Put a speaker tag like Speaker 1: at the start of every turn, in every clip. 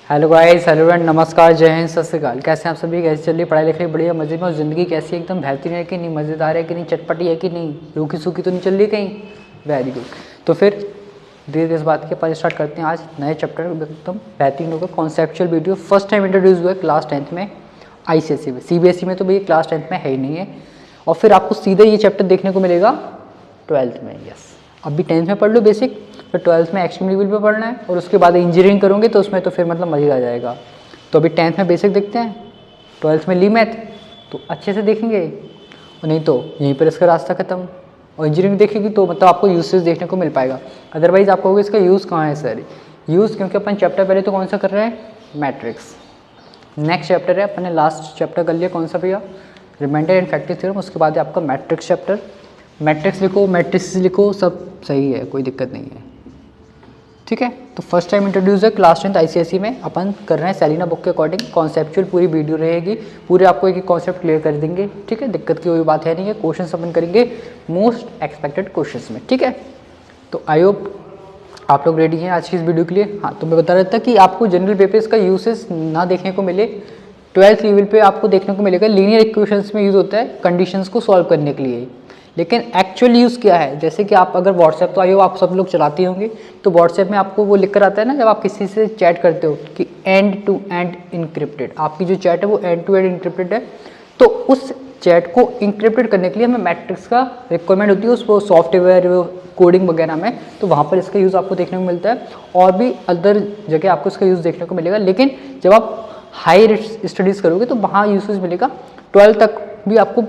Speaker 1: Hello guys, hello and नमस्कार, जय हिंद, सत श्री अकाल। कैसे हैं आप सभी? कैसे चल रही है पढ़ाई लिखाई? बढ़िया मजे में? और ज़िंदगी कैसी है? एकदम बेहतरीन है कि नहीं? मज़ेदार है कि नहीं? चटपटी है कि नहीं? रूखी सूखी तो नहीं चल रही कहीं? Very good. तो फिर धीरे धीरे इस बात के पास स्टार्ट करते हैं। आज नए चैप्टर एकदम बेहतरीन होगा, conceptual video. First time introduce हुआ है क्लास 10th में ICSE में। CBSE में तो भैया क्लास 10th में है ही नहीं है। और फिर आपको सीधे ये चैप्टर देखने को मिलेगा 12th में। यस, अभी 10th में पढ़ लो बेसिक, फिर 12th में एक्सट्रीम लेवल पे पढ़ना है, और उसके बाद इंजीनियरिंग करोगे तो उसमें तो फिर मतलब मज़ा आ जाएगा। तो अभी 10th में बेसिक देखते हैं, 12th में ली मैथ तो अच्छे से देखेंगे, और नहीं तो यहीं पर इसका रास्ता खत्म। और इंजीनियरिंग देखेगी तो मतलब आपको यूसेज देखने को मिल पाएगा। अदरवाइज आप कहोगे इसका यूज़ कहाँ है सर? यूज़ क्योंकि अपन चैप्टर पहले तो कौन सा कर रहे हैं? मैट्रिक्स। नेक्स्ट चैप्टर है, अपन ने लास्ट चैप्टर कर लिया कौन सा भैया? Reminder and factor theorem. उसके बाद है आपका मैट्रिक्स चैप्टर। मैट्रिक्स लिखो, मैट्रिक्स लिखो, सब सही है, कोई दिक्कत नहीं है, ठीक है। तो फर्स्ट टाइम इंट्रोड्यूस है क्लास 10th ICSE में। अपन कर रहे हैं सेलिना बुक के अकॉर्डिंग, कॉन्सेप्चुअल पूरी वीडियो रहेगी, पूरे आपको एक कॉन्सेप्ट क्लियर कर देंगे, ठीक है। दिक्कत की कोई बात है नहीं है। क्वेश्चन अपन करेंगे मोस्ट एक्सपेक्टेड क्वेश्चंस में, ठीक है। तो आई होप आप लोग रेडी हैं आज की इस वीडियो के लिए। हाँ, तो मैं बता रहा था कि आपको जनरल पेपर्स का यूसेज ना देखने को मिले, 12th लेवल पे आपको देखने को मिलेगा लीनियर इक्वेशंस में यूज़ होता है कंडीशंस को सॉल्व करने के लिए। लेकिन एक्चुअल यूज़ क्या है? जैसे कि आप अगर व्हाट्सएप, तो आइयो आप सब लोग चलाते होंगे, तो व्हाट्सएप में आपको वो लिख कर आता है ना, जब आप किसी से चैट करते हो कि एंड टू एंड इनक्रिप्टेड, आपकी जो चैट है वो एंड टू एंड इनक्रिप्टेड है। तो उस चैट को इंक्रिप्टेड करने के लिए हमें मैट्रिक्स का रिक्वायरमेंट होती है, उसको सॉफ्टवेयर कोडिंग वगैरह में, तो वहाँ पर इसका यूज़ आपको देखने को मिलता है। और भी अदर जगह आपको इसका यूज़ देखने को मिलेगा, लेकिन जब आप हाई स्टडीज़ करोगे तो वहाँ यूसेज मिलेगा। 12 तक भी आपको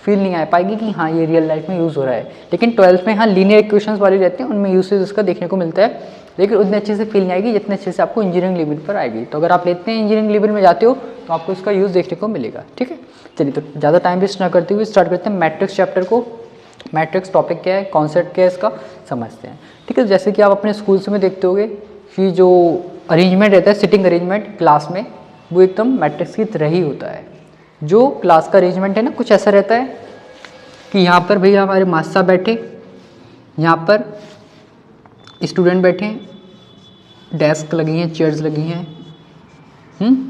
Speaker 1: फील नहीं आ पाएगी कि हाँ ये रियल लाइफ में यूज़ हो रहा है, लेकिन 12th में हाँ लीनियर इक्वेशंस वाले रहते हैं, उनमें यूसेज इसका देखने को मिलता है, लेकिन उतने अच्छे से फील नहीं आएगी जितने अच्छे से आपको इंजीनियरिंग लेवल पर आएगी। तो अगर आप लेते हैं इंजीनियरिंग लेवल में जाते हो तो आपको इसका यूज़ देखने को मिलेगा, ठीक है। चलिए, तो ज़्यादा टाइम वेस्ट ना करते हुए स्टार्ट करते हैं मैट्रिक्स चैप्टर को। मैट्रिक्स टॉपिक क्या है, कॉन्सेप्ट क्या है, इसका समझते हैं, ठीक है। जैसे कि आप अपने स्कूल्स में देखते होगे कि जो अरेंजमेंट रहता है, सिटिंग अरेंजमेंट क्लास में, वो एकदम मैट्रिक्स की तरह ही होता है। जो क्लास का अरेंजमेंट है ना, कुछ ऐसा रहता है कि यहाँ पर भैया हमारे मास्टर साहब बैठे, यहाँ पर स्टूडेंट बैठे हैं, डेस्क लगी हैं, चेयर्स लगी हैं,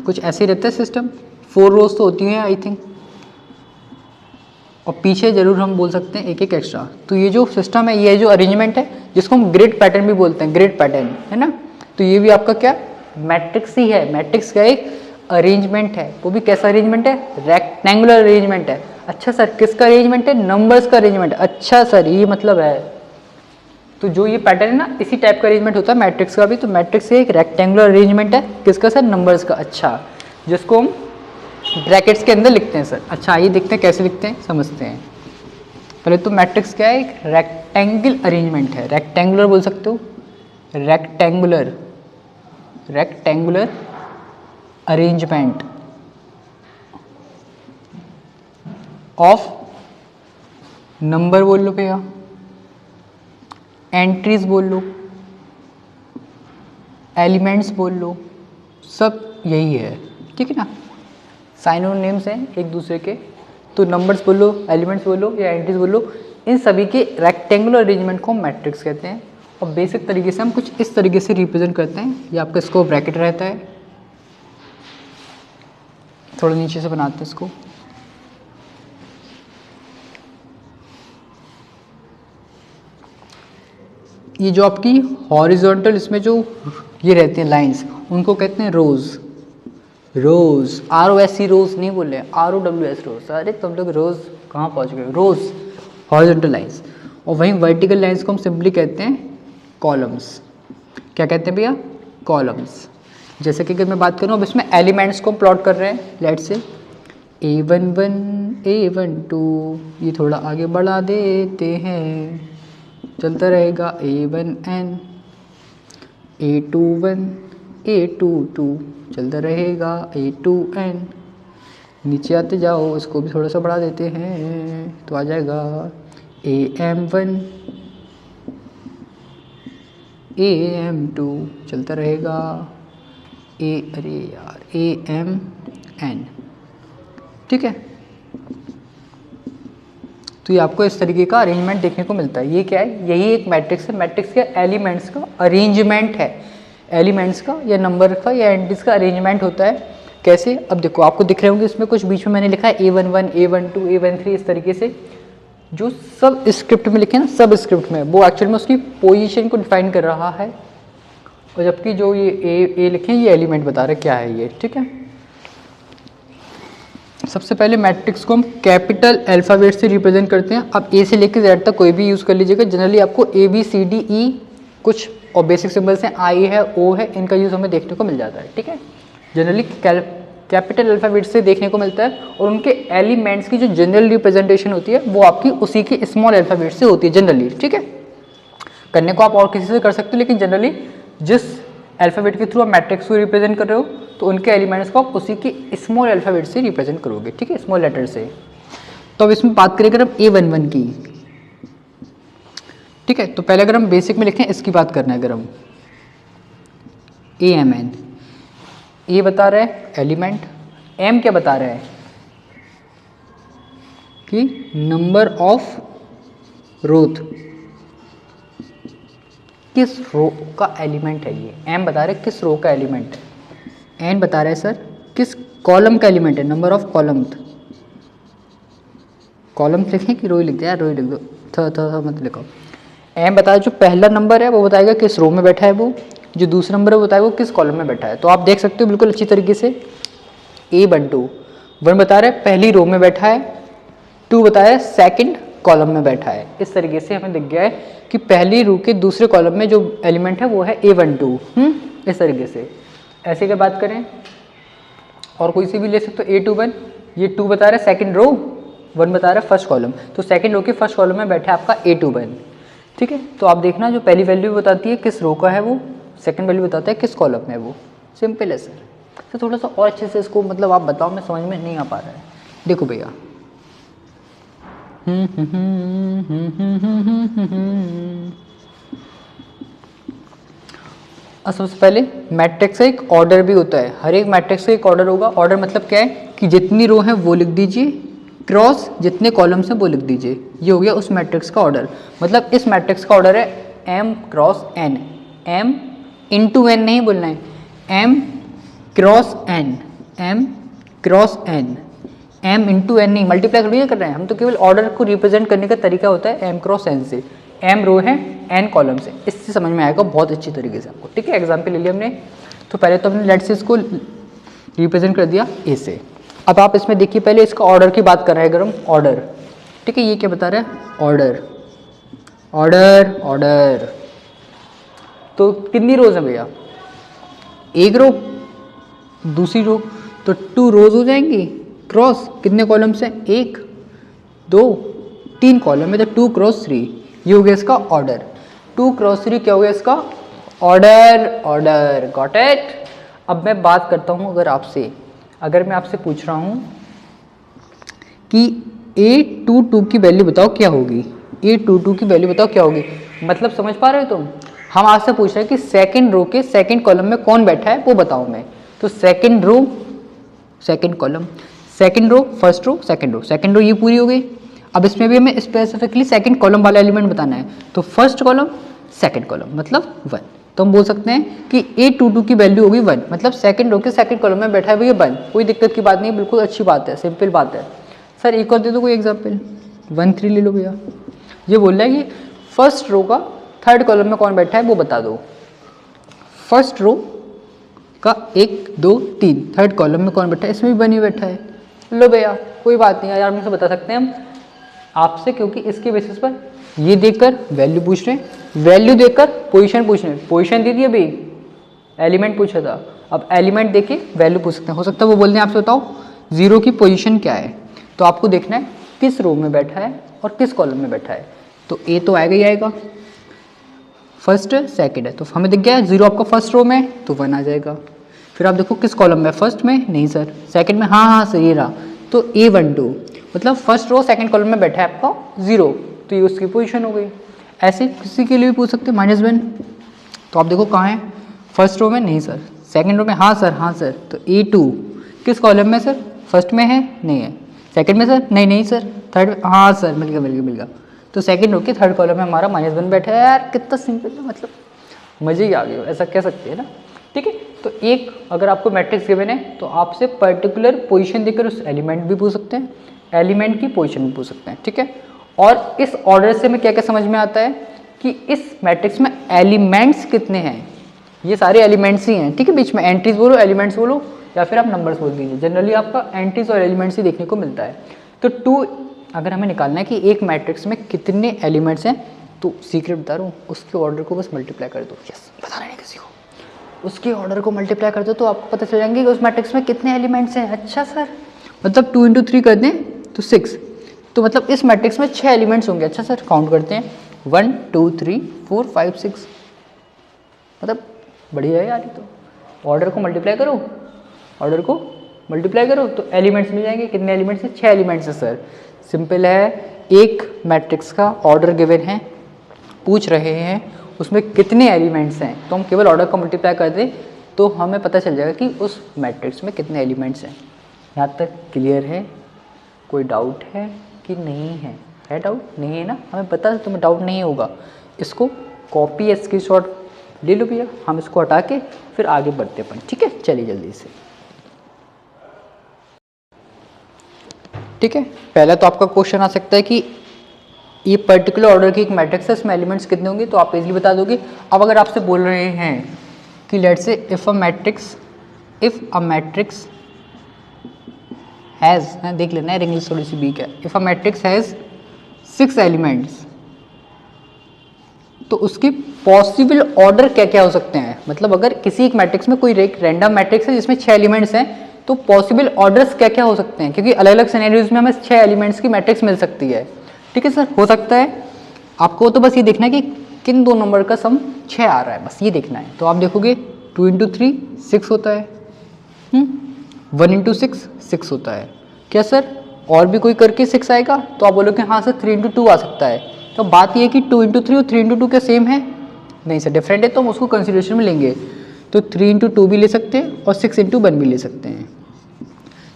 Speaker 1: कुछ ऐसे ही रहता है सिस्टम। 4 रोज तो होती हैं आई थिंक, और पीछे जरूर हम बोल सकते हैं एक एक एक्स्ट्रा। तो ये जो सिस्टम है, ये जो अरेंजमेंट है, जिसको हम ग्रिड पैटर्न भी बोलते हैं, ग्रिड पैटर्न है ना, तो ये भी आपका क्या मैट्रिक्स ही है। मैट्रिक्स का एक अरेंजमेंट है, वो भी कैसा अरेंजमेंट है? रेक्टेंगुलर अरेंजमेंट है। अच्छा सर, किसका अरेंजमेंट है? नंबर्स का अरेंजमेंट है। अच्छा सर, ये मतलब है, तो जो ये पैटर्न है ना, इसी टाइप का अरेंजमेंट होता है मैट्रिक्स का भी। तो मैट्रिक्स एक रेक्टेंगुलर अरेंजमेंट है, किसका सर? नंबर्स का। अच्छा, जिसको हम ब्रैकेट्स के अंदर लिखते हैं सर। अच्छा, आइए देखते हैं कैसे लिखते हैं, समझते हैं। पहले तो मैट्रिक्स क्या है? एक रेक्टेंगल अरेंजमेंट है। रेक्टेंगुलर बोल सकते हो, rectangular, rectangular arrangement of, number बोल लो भैया, एंट्रीज बोल लो, एलिमेंट्स बोल लो, सब यही है, ठीक है ना। साइनोनिम्स हैं एक दूसरे के, तो नंबर्स बोलो, एलिमेंट्स बोलो या एंट्रीज बोलो, इन सभी के रेक्टेंगुलर अरेंजमेंट को हम मैट्रिक्स कहते हैं। और बेसिक तरीके से हम कुछ इस तरीके से रिप्रेजेंट करते हैं। ये आपका इसको ब्रैकेट रहता है, थोड़ा नीचे से बनाते हैं इसको, ये जो आपकी हॉरिजॉन्टल इसमें जो ये रहती हैं लाइंस, उनको कहते हैं रोज। रोज, ROS रोज नहीं बोले, ROWS रोज। अरे तुम लोग रोज कहाँ पहुँच गए? रोज हॉरिजॉन्टल लाइंस। और वहीं वर्टिकल लाइंस को हम सिंपली कहते हैं कॉलम्स। क्या कहते हैं भैया? कॉलम्स। जैसे कि अगर मैं बात करूँ, अब इसमें एलिमेंट्स को प्लॉट कर रहे हैं, लेट से A11 A12, ये थोड़ा आगे बढ़ा देते हैं, चलता रहेगा A1N A21 A22, चलता रहेगा A2N। नीचे आते जाओ, इसको भी थोड़ा सा बढ़ा देते हैं तो आ जाएगा AM1 AM2, चलता रहेगा अरे यार AMN, ठीक है। तो ये आपको इस तरीके का अरेंजमेंट देखने को मिलता है। ये क्या है? यही एक मैट्रिक्स है। मैट्रिक्स के एलिमेंट्स का अरेंजमेंट है। एलिमेंट्स का या नंबर का या एंट्रीज का अरेंजमेंट होता है। कैसे, अब देखो आपको दिख रहे होंगे इसमें कुछ बीच में मैंने लिखा है A11, A12, A13, इस तरीके से जो सब स्क्रिप्ट में लिखे ना, सब स्क्रिप्ट में वो एक्चुअल में उसकी पोजीशन को डिफाइन कर रहा है, और जबकि जो ये ए लिखे ये एलिमेंट बता रहे क्या है ये। ठीक है, सबसे पहले मैट्रिक्स को हम कैपिटल अल्फ़ाबेट से रिप्रेजेंट करते हैं। अब ए से लेकर जेड तक कोई भी यूज़ कर लीजिएगा। जनरली आपको ABCDE कुछ और बेसिक सिंबल्स हैं, I है, O है, इनका यूज़ हमें देखने को मिल जाता है। ठीक है, जनरली कैपिटल अल्फ़ाबेट से देखने को मिलता है, और उनके एलिमेंट्स की जो जनरल रिप्रेजेंटेशन होती है वो आपकी उसी की स्मॉल अल्फ़ाबेट से होती है जनरली। ठीक है, करने को आप और किसी से कर सकते हो, लेकिन जनरली जिस अल्फ़ाबेट के थ्रू आप मैट्रिक्स को रिप्रेजेंट कर रहे हो तो उनके एलिमेंट्स को आप उसी की स्मॉल अल्फ़ाबेट से रिप्रेजेंट करोगे। ठीक है, स्मॉल लेटर से। तो अब इसमें बात करें अगर हम A11 की, ठीक है, तो पहले अगर हम बेसिक में लिखें, इसकी बात करना है अगर हम AMN, ए बता रहा है एलिमेंट, M क्या बता रहा है कि नंबर ऑफ रोथ, किस रो का एलिमेंट है ये। M बता रहे किस रो का एलिमेंट है। N बता रहा है सर किस कॉलम का एलिमेंट है, नंबर ऑफ कॉलम। कॉलम लिखें कि रो ही लिख दे यार, रो ही लिख दो, था मत लिखो। M बताया जो पहला नंबर है वो बताएगा किस रो में बैठा है वो, जो दूसरा नंबर है वो बताएगा वो किस कॉलम में बैठा है। तो आप देख सकते हो बिल्कुल अच्छी तरीके से A12 1 बता रहा है पहली रो में बैठा है, 2 बताया है सेकंड कॉलम में बैठा है। इस तरीके से हमें दिख गया है कि पहली रो के दूसरे कॉलम में जो एलिमेंट है वो है A12। इस तरीके से। ऐसे अगर बात करें और कोई सी भी ले सकते हो, A21 ये 2 बता रहा है सेकंड रो, 1 बता रहा है फर्स्ट कॉलम, तो सेकंड रो के फर्स्ट कॉलम में बैठा है आपका A21। ठीक है, तो आप देखना जो पहली वैल्यू बताती है किस रो का है वो, सेकंड वैल्यू बताता है किस कॉलम में है वो। सिंपल है सर। तो थोड़ा सा और अच्छे से इसको मतलब आप बताओ, मैं समझ में नहीं आ पा रहा है। देखो भैया, सबसे पहले मैट्रिक्स का एक ऑर्डर भी होता है, हर एक मैट्रिक्स का एक ऑर्डर होगा। ऑर्डर मतलब क्या है कि जितनी रो है वो लिख दीजिए, क्रॉस जितने कॉलम्स हैं वो लिख दीजिए। ये हो गया उस मैट्रिक्स का ऑर्डर। मतलब इस मैट्रिक्स का ऑर्डर है M cross N, M into N नहीं बोलना है, M cross N, M cross N, M into N नहीं, मल्टीप्लाई थोड़ी कर रहे हैं हम, तो केवल ऑर्डर को रिप्रेजेंट करने का तरीका होता है M क्रॉस N से। M रो है, N कॉलम से, इससे समझ में आएगा बहुत अच्छी तरीके से आपको। ठीक है, एग्जाम्पल ले लिया हमने। तो पहले तो हमने लेट से इसको रिप्रेजेंट कर दिया A से। अब आप इसमें देखिए पहले इसका ऑर्डर की बात कर रहे हैं अगर हम, ऑर्डर। ठीक है, ये क्या बता रहा है, ऑर्डर ऑर्डर ऑर्डर। तो कितनी रोज है भैया, एक रो, दूसरी रो, तो 2 रोज हो जाएंगी क्रॉस, कितने कॉलम से, 1 2 3 कॉलम में, तो 2 क्रॉस 3, ये हो गया इसका ऑर्डर। 2 क्रॉस 3 क्या हो गया इसका ऑर्डर, ऑर्डर। Got it. अब मैं बात करता हूँ अगर आपसे, अगर मैं आपसे पूछ रहा हूँ कि A22 की वैल्यू बताओ क्या होगी, A22 की वैल्यू बताओ क्या होगी, मतलब समझ पा रहे हो तुम। हम आपसे पूछ रहे हैं कि सेकंड रो के सेकंड कॉलम में कौन बैठा है वो बताओ मैं। तो second row second column, second row first row second row, second row ये पूरी हो गई। अब इसमें भी हमें स्पेसिफिकली सेकंड कॉलम वाला एलिमेंट बताना है, तो फर्स्ट कॉलम सेकंड कॉलम मतलब 1। तो हम बोल सकते हैं कि A22 की वैल्यू होगी 1, मतलब सेकंड रो के सेकंड कॉलम में बैठा है भैया 1। कोई दिक्कत की बात नहीं, बिल्कुल अच्छी बात है, सिंपल बात है। सर एक और दे दो कोई एग्जाम्पल, 1 3 ले लो भैया। ये बोल रहा है कि फर्स्ट रो का थर्ड कॉलम में कौन बैठा है वो बता दो। फर्स्ट रो का 1 2 3 थर्ड कॉलम में कौन बैठा है, इसमें भी 1 ही बैठा है। लो भैया कोई बात नहीं, आराम से बता सकते हैं हम आपसे, क्योंकि इसके बेसिस पर ये देखकर वैल्यू पूछ रहे हैं, वैल्यू देखकर पोजीशन पूछ रहे हैं। पोजीशन दे दी अभी, एलिमेंट पूछा था, अब एलिमेंट देके वैल्यू पूछ सकते हैं। हो सकता है वो बोल दें आपसे बताओ 0 की पोजीशन क्या है, तो आपको देखना है किस रो में बैठा है और किस कॉलम में बैठा है। तो ए तो आएगा ही आएगा, फर्स्ट सेकंड है तो हमें दिख गया 0 आपका फर्स्ट रो में तो 1 आ जाएगा। फिर आप देखो किस कॉलम में, फर्स्ट में नहीं सर, सेकंड में, हाँ सर ये रहा, तो A12 मतलब फर्स्ट रो सेकंड कॉलम में बैठा है आपका 0, तो ये उसकी पोजीशन हो गई। ऐसे किसी के लिए भी पूछ सकते हैं -1, तो आप देखो कहाँ है, फर्स्ट रो में नहीं सर, सेकंड रो में हाँ सर, तो A2 किस कॉलम में सर, फर्स्ट में है नहीं है, सेकंड में सर नहीं सर, थर्ड में हाँ सर, मिल गया। तो सेकंड रो के थर्ड कॉलम में हमारा -1 बैठा है। यार कितना सिंपल है, मतलब मजे ही आ गए, ऐसा कह सकते हैं ना। ठीक है, तो एक अगर आपको मैट्रिक्स गिवन है तो आपसे पर्टिकुलर पोजीशन देकर उस एलिमेंट भी पूछ सकते हैं, एलिमेंट की पोजीशन भी पूछ सकते हैं। ठीक है, और इस ऑर्डर से हमें क्या क्या समझ में आता है कि इस मैट्रिक्स में एलिमेंट्स कितने हैं, ये सारे एलिमेंट्स ही हैं। ठीक है, बीच में एंट्रीज बोलो, एलिमेंट्स बोलो, या फिर आप नंबर्स बोल दीजिए, जनरली आपका एंट्रीज और एलिमेंट्स ही देखने को मिलता है। तो 2 अगर हमें निकालना है कि एक मैट्रिक्स में कितने एलिमेंट्स हैं, तो सीक्रेट बता रहा हूँ, उसके ऑर्डर को बस मल्टीप्लाई कर दो। यस, बताना नहीं किसी को, उसके ऑर्डर को मल्टीप्लाई कर दो तो आपको पता चल जाएंगे कि उस मैट्रिक्स में कितने एलिमेंट्स हैं। अच्छा सर, मतलब 2 × 3 कर दें तो 6, तो मतलब इस मैट्रिक्स में 6 एलिमेंट्स होंगे। अच्छा सर, काउंट करते हैं, 1 2 3 4 5 6, मतलब बढ़िया है यार। ये तो ऑर्डर को मल्टीप्लाई करो, ऑर्डर को मल्टीप्लाई करो तो एलिमेंट्स मिल जाएंगे। कितने एलिमेंट्स हैं? 6 एलिमेंट्स है सर। सिंपल है, एक मैट्रिक्स का ऑर्डर गिवन है, पूछ रहे हैं उसमें कितने एलिमेंट्स हैं, तो हम केवल ऑर्डर को मल्टीप्लाई कर दें तो हमें पता चल जाएगा कि उस मैट्रिक्स में कितने एलिमेंट्स हैं। यहाँ तक क्लियर है? कोई डाउट है कि नहीं है? है डाउट? नहीं है ना? हमें पता है तुम्हें डाउट नहीं होगा। इसको कॉपी या स्क्रीनशॉट ले लो भैया, हम इसको हटा के फिर आगे बढ़ते अपन। ठीक है, चलिए जल्दी से। ठीक है, पहला तो आपका क्वेश्चन आ सकता है कि ये पर्टिकुलर ऑर्डर की एक मैट्रिक्स है, इसमें एलिमेंट्स कितने होंगे, तो आप इजीली बता दोगे। अब अगर आपसे बोल रहे हैं कि let's say if a matrix has, देख लेना है इंग्लिश थोड़ी सी वीक है, if a matrix has 6 elements, तो उसके पॉसिबल ऑर्डर क्या क्या हो सकते हैं। मतलब अगर किसी एक मैट्रिक्स में कोई एक रैंडम मैट्रिक्स है जिसमें 6 एलिमेंट्स हैं, तो पॉसिबल ऑर्डर्स क्या क्या हो सकते हैं, क्योंकि अलग अलग सिनेरियोज में हमें 6 एलिमेंट्स की मैट्रिक्स मिल सकती है। ठीक है सर, हो सकता है। आपको तो बस ये देखना है कि किन दो नंबर का सम 6 आ रहा है, बस ये देखना है। तो आप देखोगे 2 × 3 6 होता है, 1 × 6 6 होता है। क्या सर और भी कोई करके 6 आएगा? तो आप बोलोगे हाँ सर 3 × 2 आ सकता है। तो बात ये है कि 2 × 3 और 3 × 2 क्या सेम है? नहीं सर, डिफरेंट है, तो हम उसको कंसिडरेशन में लेंगे। तो 3 × 2 भी ले सकते हैं और 6 × 1 भी ले सकते हैं।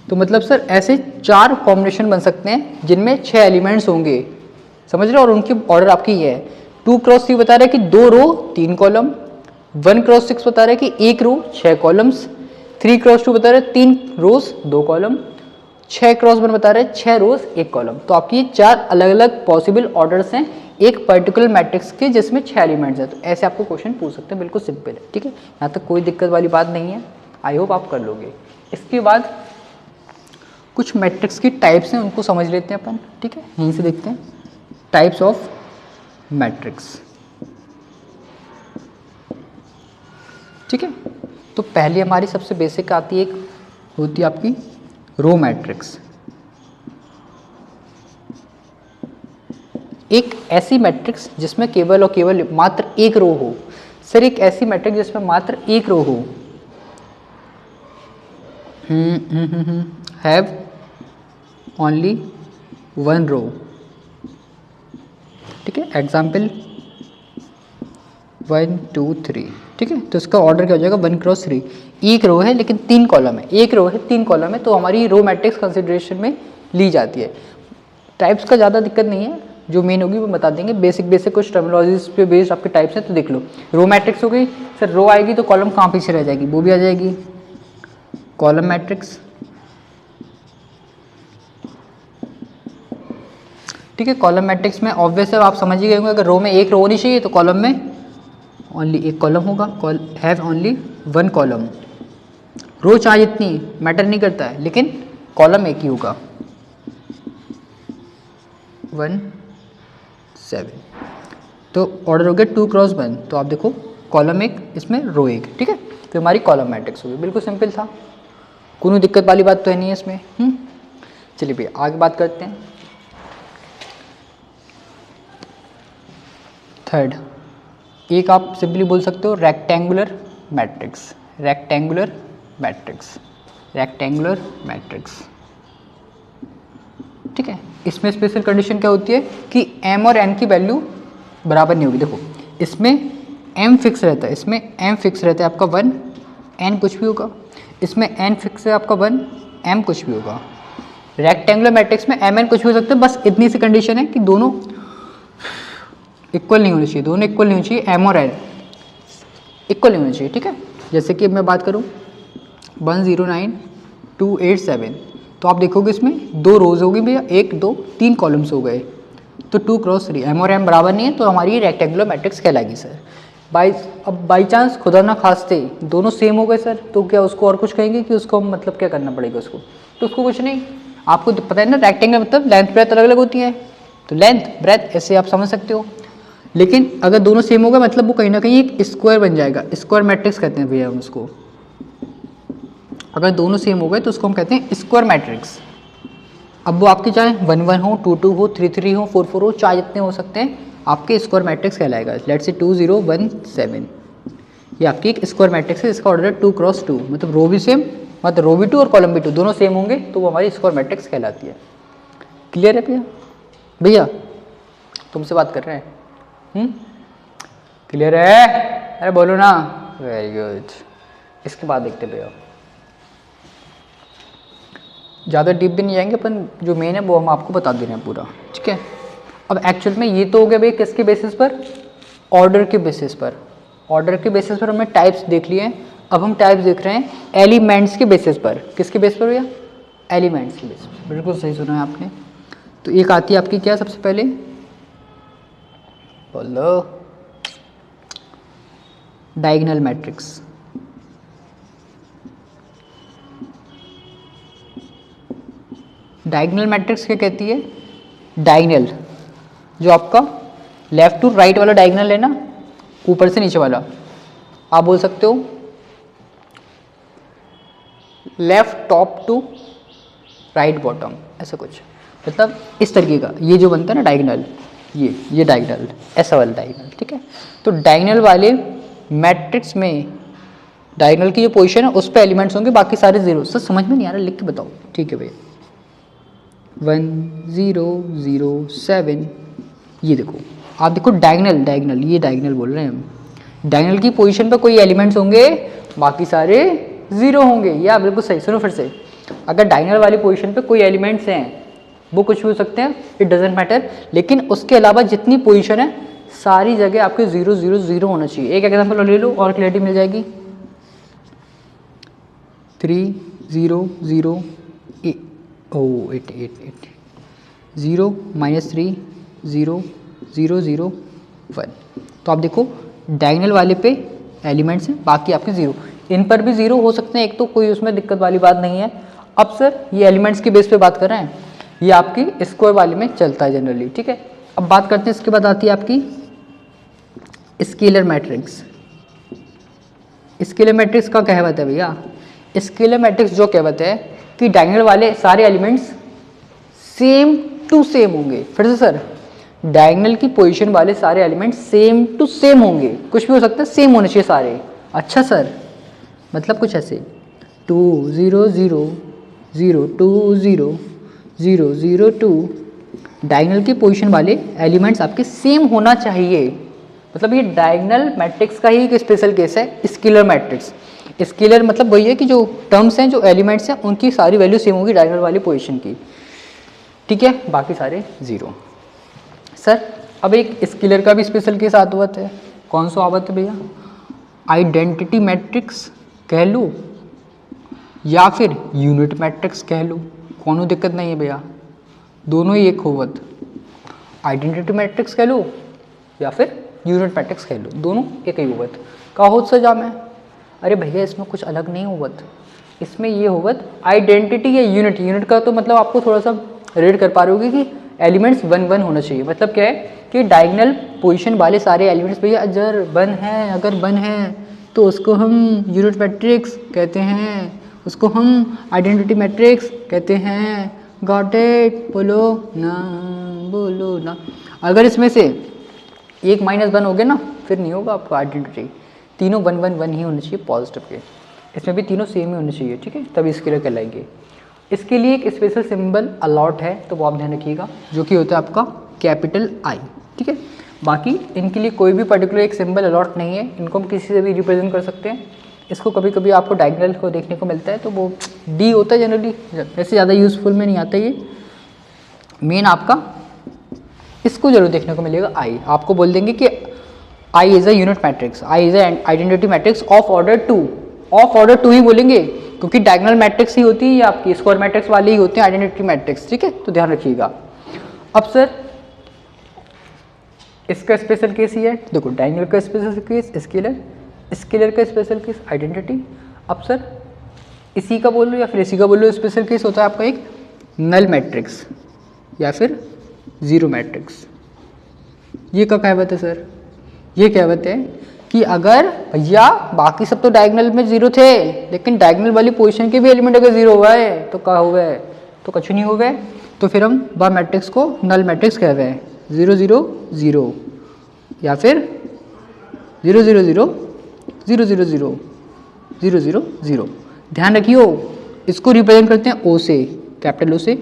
Speaker 1: तो मतलब सर ऐसे 4 कॉम्बिनेशन बन सकते हैं जिनमें 6 एलिमेंट्स होंगे, समझ रहे हो। और उनकी ऑर्डर आपकी ये है, 2 × 3 बता रहा है कि 2 रो 3 कॉलम, 1 × 6 बता रहा है कि 1 रो 6 कॉलम्स, 3 × 2 बता रहा है 3 रोज 2 कॉलम, 6 × 1 बता रहा है 6 रोज 1 कॉलम। तो आपकी 4 अलग अलग पॉसिबल ऑर्डर्स हैं एक पर्टिकुलर मैट्रिक्स के जिसमें 6 एलिमेंट्स हैं। तो ऐसे आपको क्वेश्चन पूछ सकते हैं, बिल्कुल सिंपल है। ठीक है, यहाँ तक कोई दिक्कत वाली बात नहीं है, आई होप आप कर लोगे। इसके बाद कुछ मैट्रिक्स की टाइप्स हैं, उनको समझ लेते हैं अपन। ठीक है, यहीं से देखते हैं टाइप्स ऑफ मैट्रिक्स। ठीक है, तो पहले हमारी सबसे बेसिक आती है, एक होती है आपकी रो मैट्रिक्स। एक ऐसी मैट्रिक्स जिसमें केवल और केवल मात्र एक रो हो। सर एक ऐसी मैट्रिक्स जिसमें मात्र एक रो हो, हैव ओनली 1 रो। ठीक है, एग्जाम्पल 1 2 3। ठीक है, तो इसका ऑर्डर क्या हो जाएगा? 1 × 3। एक रो है लेकिन 3 कॉलम है, एक रो है 3 कॉलम है, तो हमारी रो मैट्रिक्स कंसिडरेशन में ली जाती है। टाइप्स का ज़्यादा दिक्कत नहीं है, जो मेन होगी वो बता देंगे। बेसिक कुछ टर्मिनोलॉजीज पे बेस्ड आपके टाइप्स हैं, तो देख लो। रो मैट्रिक्स हो गई सर, रो आएगी तो कॉलम कहाँ पीछे रह जाएगी? वो भी आ जाएगी कॉलम मैट्रिक्स। ठीक है, कॉलम मैट्रिक्स में ऑब्वियस है, आप समझ ही गए होंगे, अगर रो में एक रो होनी चाहिए तो कॉलम में ओनली एक कॉलम होगा। Have only 1 column. रो चाहे इतनी मैटर नहीं करता है, लेकिन कॉलम एक ही होगा। 1 7। तो ऑर्डर हो गया 2 × 1। तो आप देखो कॉलम एक, इसमें रो एक। ठीक है, तो हमारी कॉलम मैट्रिक्स होगी। बिल्कुल सिंपल था, कोई दिक्कत वाली बात तो है नहीं है इसमें। चलिए भैया आगे बात करते हैं। थर्ड, एक आप सिंपली बोल सकते हो rectangular matrix. Rectangular matrix, rectangular matrix. ठीक है, इसमें स्पेशल कंडीशन क्या होती है कि m और n की वैल्यू बराबर नहीं होगी। देखो इसमें m फिक्स रहता है, इसमें m फिक्स रहता है आपका 1, n कुछ भी होगा। इसमें n फिक्स है आपका 1, m कुछ भी होगा। रेक्टेंगुलर मैट्रिक्स में m n कुछ भी हो सकता है, बस इतनी सी कंडीशन है कि दोनों इक्वल नहीं होनी चाहिए, दोनों इक्वल नहीं होनी चाहिए m और n। इक्वल होना चाहिए, ठीक है। जैसे कि मैं बात करूँ 109287, तो आप देखोगे इसमें 2 रोज होगी भैया, 1 2 3 कॉलम्स हो गए, तो 2 क्रॉस 3, एम और एम बराबर नहीं है तो हमारी रेक्टेंगुलर मैट्रिक्स कहलाएगी सर। अब बाई चांस खुदा ना खास्ते दोनों सेम हो गए सर, तो क्या उसको और कुछ कहेंगे कि उसको मतलब क्या करना पड़ेगा उसको, तो उसको कुछ नहीं, आपको तो पता है ना रेक्टेंगल मतलब लेंथ ब्रेथ अलग अलग होती है, तो लेंथ ब्रेथ ऐसे आप समझ सकते हो। लेकिन अगर दोनों सेम हो गए मतलब वो कहीं ना कहीं एक स्क्वायर बन जाएगा, स्क्वायर मैट्रिक्स कहते हैं भैया हम उसको। अगर दोनों सेम हो गए तो उसको हम कहते हैं स्क्वायर मैट्रिक्स। अब वो आपके चाहे 1 1 हो, 2 2 हो, 3 3 हो, 4 4 हो, चाहे जितने हो सकते हैं, आपके स्क्वायर मैट्रिक्स कहलाएगा। लेट्स से 2 0 1 7, ये आपकी एक स्क्वायर मैट्रिक्स है, इसका ऑर्डर है 2 क्रॉस 2, मतलब रो भी सेम, मतलब रो भी 2 और कॉलम भी 2 दोनों सेम होंगे तो वो हमारी स्क्वायर मैट्रिक्स कहलाती है। क्लियर है भैया? भैया तुमसे बात कर रहे हैं, क्लियर है? अरे बोलो ना, वेरी गुड। इसके बाद देखते भैया, ज़्यादा डीप भी नहीं जाएंगे अपन, जो मेन है वो हम आपको बता दे रहे हैं पूरा, ठीक है। अब एक्चुअल में ये तो हो गया भैया किसके बेसिस पर, ऑर्डर के बेसिस पर। ऑर्डर के बेसिस पर हमने टाइप्स देख लिए हैं, अब हम टाइप्स देख रहे हैं एलिमेंट्स के बेसिस पर। किसके बेसिस पर भैया? एलिमेंट्स के बेसिस पर, बिल्कुल सही सुना है आपने। तो एक आती है आपकी क्या सबसे पहले, बोलो, डायगोनल मैट्रिक्स। डायगोनल मैट्रिक्स क्या कहती है? डायगोनल जो आपका लेफ्ट टू राइट वाला डायगोनल है ना, ऊपर से नीचे वाला, आप बोल सकते हो left top to right bottom, ऐसा कुछ, मतलब इस तरीके का ये जो बनता है ना डायगोनल, ये डायगोनल, ऐसा वाला डायगोनल, ठीक है। तो डायगोनल वाले मैट्रिक्स में डायगोनल की जो पोजीशन है उस पे एलिमेंट्स होंगे, बाकी सारे जीरो। सर समझ में नहीं आ रहा, लिख के बताओ, ठीक है भैया। 1 0 0 7, ये देखो, आप देखो डायगोनल, ये डायगोनल बोल रहे हैं हम। डायगोनल की पोजीशन पे कोई एलिमेंट्स होंगे, बाकी सारे जीरो होंगे, या बिल्कुल सही। सुनो फिर से, अगर डायगोनल वाली पोजीशन पे कोई एलिमेंट्स हैं वो कुछ भी हो सकते हैं, इट डजेंट मैटर, लेकिन उसके अलावा जितनी पोजीशन है सारी जगह आपके 0 0 0 होना चाहिए। एक एग्जाम्पल ले लो और क्लियरिटी मिल जाएगी। 3 0 0 8 0 -3 0 0 0 1, तो आप देखो डायगोनल वाले पे एलिमेंट्स हैं, बाकी आपके जीरो, इन पर भी जीरो हो सकते हैं, एक तो कोई उसमें दिक्कत वाली बात नहीं है। अब सर ये एलिमेंट्स के बेस पे बात कर रहे हैं, ये आपकी स्क्वायर वाले में चलता है जनरली, ठीक है। अब बात करते हैं, इसके बाद आती है आपकी स्केलर मैट्रिक्स। स्केलर मैट्रिक्स का कहवत है भैया, स्केलर मैट्रिक्स जो कहवत है कि डायगोनल वाले सारे एलिमेंट्स सेम टू सेम होंगे। फिर से सर, डायगोनल की पोजीशन वाले सारे एलिमेंट्स सेम टू सेम होंगे, कुछ भी हो सकता है, सेम होने चाहिए सारे। अच्छा सर, मतलब कुछ ऐसे 2 0 0 0 2 0 0 0 2, डायगोनल की पोजीशन वाले एलिमेंट्स आपके सेम होना चाहिए। मतलब ये डायगोनल मैट्रिक्स का ही एक स्पेशल केस है, स्केलर मैट्रिक्स। स्केलर मतलब वही है कि जो टर्म्स हैं, जो एलिमेंट्स हैं, उनकी सारी वैल्यू सेम होगी डायगोनल वाली पोजीशन की, ठीक है, बाकी सारे जीरो। सर अब एक स्केलर का भी स्पेशल केस आवत है, कौन सा आवत है भैया? आइडेंटिटी मैट्रिक्स कह लो या फिर यूनिट मैट्रिक्स कह लो, कोनो दिक्कत नहीं है भैया, दोनों ही एक होवत। आइडेंटिटी मैट्रिक्स कह लो या फिर यूनिट मैट्रिक्स कह लो, दोनों एक ही होवत। का होत सजा में? अरे भैया इसमें कुछ अलग नहीं होवत, इसमें ये होवत आइडेंटिटी या यूनिट। यूनिट का तो मतलब आपको थोड़ा सा रीड कर पा रहे होगे कि एलिमेंट्स 1 1 होना चाहिए। मतलब क्या है कि डायगोनल पोजीशन वाले सारे एलिमेंट्स भैया अगर वन है तो उसको हम यूनिट मैट्रिक्स कहते हैं, उसको हम आइडेंटिटी मैट्रिक्स कहते हैं। Got it? बोलो ना। अगर इसमें से एक -1 हो गया ना, फिर नहीं होगा आपका आइडेंटिटी, तीनों 1 1 1 ही होने चाहिए पॉजिटिव के, इसमें भी तीनों सेम ही होने चाहिए, ठीक है, तभी स्केलर कहलाएंगे। इसके लिए एक स्पेशल सिंबल अलॉट है, तो वो आप ध्यान रखिएगा, जो कि होता है आपका कैपिटल आई, ठीक है। बाकी इनके लिए कोई भी पर्टिकुलर एक सिंबल अलॉट नहीं है, इनको हम किसी से भी रिप्रेजेंट कर सकते हैं। इसको कभी कभी आपको डायगोनल को देखने को मिलता है, तो वो डी होता है जनरली, वैसे ज़्यादा यूजफुल में नहीं आता ये। मेन आपका इसको जरूर देखने को मिलेगा आई, आपको बोल देंगे कि I is a unit matrix, I is identity matrix of order 2, of order 2 ही बोलेंगे क्योंकि डायगोनल मैट्रिक्स ही होती है या आपकी स्क्वायर मैट्रिक्स वाली ही होती है आइडेंटिटी मैट्रिक्स, ठीक है, तो ध्यान रखिएगा। अब सर इसका स्पेशल केस ही है, देखो डायगोनल का स्पेशल केस स्केलर, स्केलर का स्पेशल केस आइडेंटिटी। अब सर इसी का बोल लो या फिर इसी का बोल लो, स्पेशल केस होता है आपका एक नल मैट्रिक्स या फिर जीरो मैट्रिक्स। ये क्या कहावत है सर? ये कहावत है कि अगर भैया बाकी सब तो डायगोनल में जीरो थे लेकिन डायगोनल वाली पोजीशन के भी एलिमेंट अगर जीरो हुआ है तो क्या हुआ है? तो कुछ नहीं हुआ है, तो फिर हम वह मैट्रिक्स को नल मैट्रिक्स कह रहे हैं, 0 0 0 या फिर 0 0 0 0 0 0 0 0 0। ध्यान रखियो इसको रिप्रेजेंट करते हैं ओ से, कैपिटल ओ से।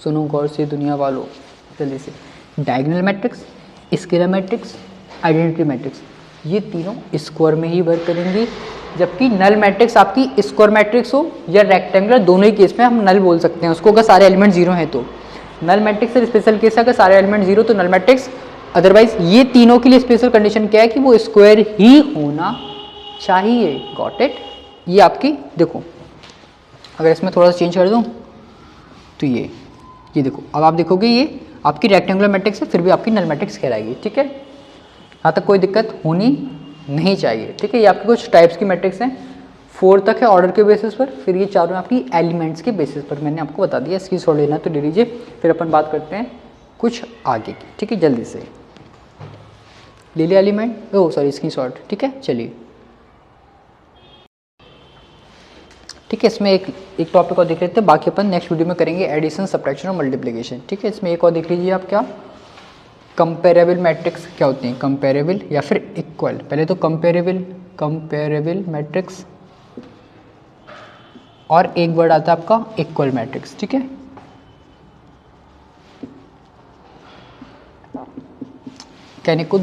Speaker 1: सुनो गौर से दुनिया वालों जल्दी से, diagonal matrix, scalar matrix, identity matrix, ये तीनों स्क्वायर में ही वर्क करेंगी, जबकि नल मैट्रिक्स आपकी स्क्वायर मैट्रिक्स हो या रेक्टेंगुलर, दोनों ही केस में हम नल बोल सकते हैं उसको अगर सारे एलिमेंट जीरो हैं तो। नल मैट्रिक्स से स्पेशल केस है अगर सारे एलिमेंट जीरो तो नल मैट्रिक्स, अदरवाइज ये तीनों के लिए स्पेशल कंडीशन क्या है कि वो स्क्वायर ही होना चाहिए। Got it? ये आपकी देखो, अगर इसमें थोड़ा सा चेंज कर दूँ तो ये देखो, अब आप देखोगे ये आपकी रेक्टेंगुलर मैट्रिक्स है फिर भी आपकी नल मैट्रिक्स कहलाएगी, ठीक है, यहाँ तक कोई दिक्कत होनी नहीं चाहिए, ठीक है। ये आपके कुछ टाइप्स की मैट्रिक्स हैं, 4 तक है ऑर्डर के बेसिस पर, फिर ये चारों आपकी एलिमेंट्स के बेसिस पर मैंने आपको बता दिया। इसकी शॉर्ट लेना तो ले लीजिए, फिर अपन बात करते हैं कुछ आगे की, ठीक है, जल्दी से ले लिया एलिमेंट, ओ सॉरी इसकी शॉर्ट, ठीक है, चलिए ठीक है। इसमें एक टॉपिक और देख लेते हैं, बाकी अपन नेक्स्ट वीडियो में करेंगे एडिशन, सब्ट्रैक्शन और मल्टीप्लिकेशन, ठीक है। इसमें एक और देख लीजिए आप, क्या कंपेरेबल मैट्रिक्स क्या होते हैं, कंपेरेबल या फिर इक्वल। पहले तो कंपेरेबल मैट्रिक्स और एक वर्ड आता है आपका इक्वल मैट्रिक्स, ठीक है। कहने को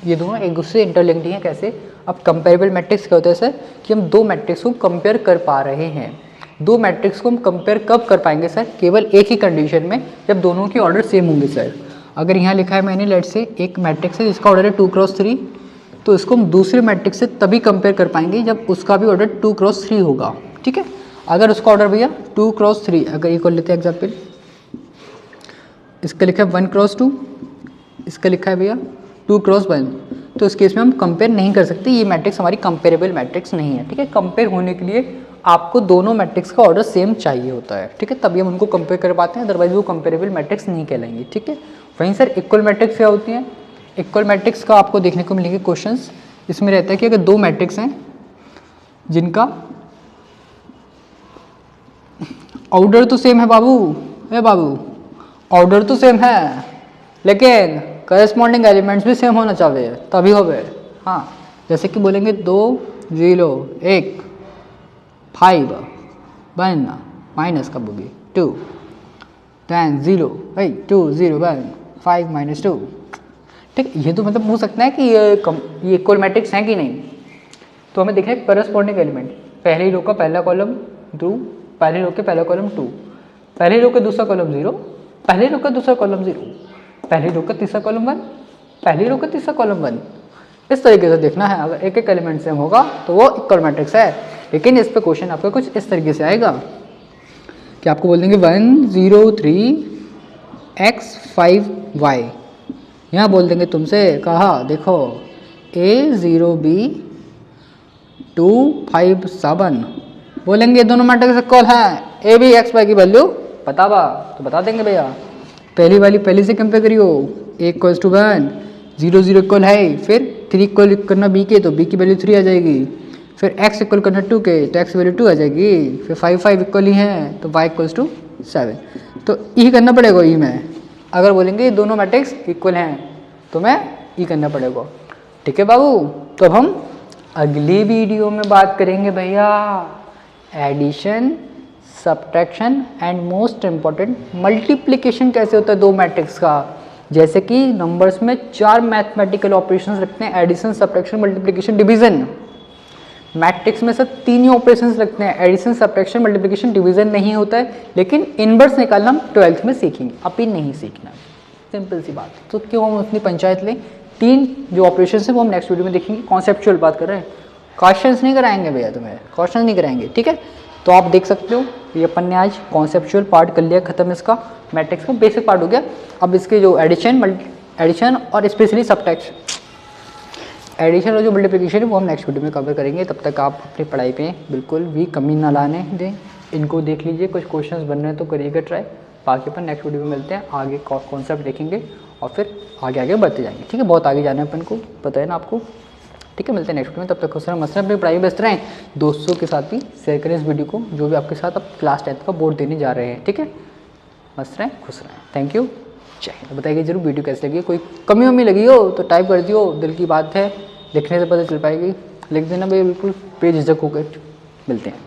Speaker 1: ये दोनों एक दूसरे से इंटरलिंक्ड हैं, कैसे? अब कंपेरेबल मैट्रिक्स क्या होता है सर कि हम दो मैट्रिक्स को कंपेयर कर पा रहे हैं। दो मैट्रिक्स को हम कंपेयर कब कर पाएंगे सर? केवल एक ही कंडीशन में, जब दोनों के ऑर्डर सेम होंगे सर। अगर यहाँ लिखा है मैंने लेट से एक मैट्रिक्स है जिसका ऑर्डर है 2×3, तो इसको हम दूसरे मैट्रिक्स से तभी कंपेयर कर पाएंगे जब उसका भी ऑर्डर 2×3 होगा, ठीक है। अगर उसका ऑर्डर भैया 2×3, अगर एक और लेते हैं एग्जाम्पल, इसका लिखा है 1×2, इसका लिखा है भैया 2×1, तो इस केस में हम कंपेयर नहीं कर सकते, ये मैट्रिक्स हमारी कंपेरेबल मैट्रिक्स नहीं है, ठीक है। कंपेयर होने के लिए आपको दोनों मैट्रिक्स का ऑर्डर सेम चाहिए होता है, ठीक है, तभी हम उनको कंपेयर कर पाते हैं, अदरवाइज वो कंपेरेबल मैट्रिक्स नहीं कहलाएंगे, ठीक है। वहीं सर इक्वल मैट्रिक्स क्या होती हैं? इक्वल मैट्रिक्स का आपको देखने को मिलेंगे क्वेश्चंस। इसमें रहता है कि अगर दो मैट्रिक्स हैं जिनका ऑर्डर तो सेम है बाबू, ऑर्डर तो सेम है लेकिन करस्पॉन्डिंग एलिमेंट्स भी सेम होना चाहिए तभी हो गए। हाँ, जैसे कि बोलेंगे 2 0 1 5 1 माइनस कब होगी 2, then 0 2 0 1 5 - 2, ठीक। ये तो मतलब पूछ सकते हैं कि ये इक्वल मैट्रिक्स हैं कि नहीं, तो हमें देखना है करस्पॉन्डिंग एलिमेंट, पहली रो का पहला कॉलम 2, पहली रो के पहला कॉलम 2, पहली रो का दूसरा कॉलम 0, पहली रो का दूसरा कॉलम 0, पहली रो का तीसरा कॉलम 1, पहली रो का तीसरा कॉलम 1। इस तरीके से देखना है, अगर एक एक एलिमेंट सेम होगा तो वो इक्वल मैट्रिक्स है। लेकिन इस पे क्वेश्चन आपका कुछ इस तरीके से आएगा कि आपको बोल देंगे 1 0 3 x 5 y, यहाँ बोल देंगे तुमसे कहा देखो a 0 b 2 5 7, बोलेंगे दोनों मैट्रिक्स इक्वल हैं, a b x y की वैल्यू पता बा तो बता देंगे भैया। पहली वाली पहले से कंपेयर करियो, a = 1 0 0 इक्वल है, फिर 3 इक्वल करना b के तो b की वैल्यू 3 आ जाएगी, फिर x इक्वल करना 2 के तो x वैल्यू 2 आ जाएगी, फिर 5 5 इक्वल ही हैं तो y = 7, तो ई करना पड़ेगा ई में। अगर बोलेंगे दोनों मैट्रिक्स इक्वल हैं तो मैं ई करना पड़ेगा, ठीक है बाबू। तो अब हम अगली वीडियो में बात करेंगे भैया addition, subtraction and most important multiplication कैसे होता है दो मैट्रिक्स का। जैसे कि नंबर्स में 4 मैथमेटिकल ऑपरेशंस लगते हैं, addition, subtraction, multiplication, division. Matrix में सब 3 ही ऑपरेशंस लगते हैं, एडिशन, सब्ट्रैक्शन, मल्टीप्लिकेशन, डिवीजन नहीं होता है, लेकिन इनवर्स निकालना हम 12th में सीखेंगे, अभी नहीं सीखना, सिंपल सी बात। तो क्यों हम अपनी पंचायत लें, 3 जो ऑपरेशन है वो हम नेक्स्ट वीडियो में देखेंगे। कॉन्सेप्चुअल बात कर रहे हैं, क्वेश्चंस नहीं कराएंगे भैया तुम्हें, क्वेश्चन नहीं कराएंगे, ठीक है। तो आप देख सकते हो ये अपन ने आज कॉन्सेप्चुअल पार्ट कर लिया खत्म, इसका मैट्रिक्स का बेसिक पार्ट हो गया। अब इसके जो एडिशन और स्पेशली सबट्रैक्शन, एडिशन और जो मल्टीप्लिकेशन है वो हम नेक्स्ट वीडियो में कवर करेंगे। तब तक आप अपनी पढ़ाई पे बिल्कुल भी कमी ना लाने दें, इनको देख लीजिए, कुछ क्वेश्चंस बन रहे हैं तो करिएगा ट्राई। बाकी अपन नेक्स्ट वीडियो में मिलते हैं, आगे कॉन्सेप्ट देखेंगे और फिर आगे बढ़ते जाएंगे, ठीक है। बहुत आगे जाना है अपन को, पता है ना आपको, ठीक है। मिलते हैं नेक्स्ट वीडियो में, तब तक खुश रहें, मस्त रहें, अपनी पढ़ाई में व्यस्त रहें, दोस्तों के साथ भी शेयर करें इस वीडियो को जो भी आपके साथ अब क्लास 10th का बोर्ड देने जा रहे हैं, ठीक है। मस्त रहें, खुश रहें, थैंक यू, जय हिंद। बताइए जरूर वीडियो कैसी लगी, कोई कमी वमी लगी हो तो टाइप कर दियो, दिल की बात है, लिखने से पता चल पाएगी, लिख देना भाई बिल्कुल बेझिझक होकर। मिलते हैं।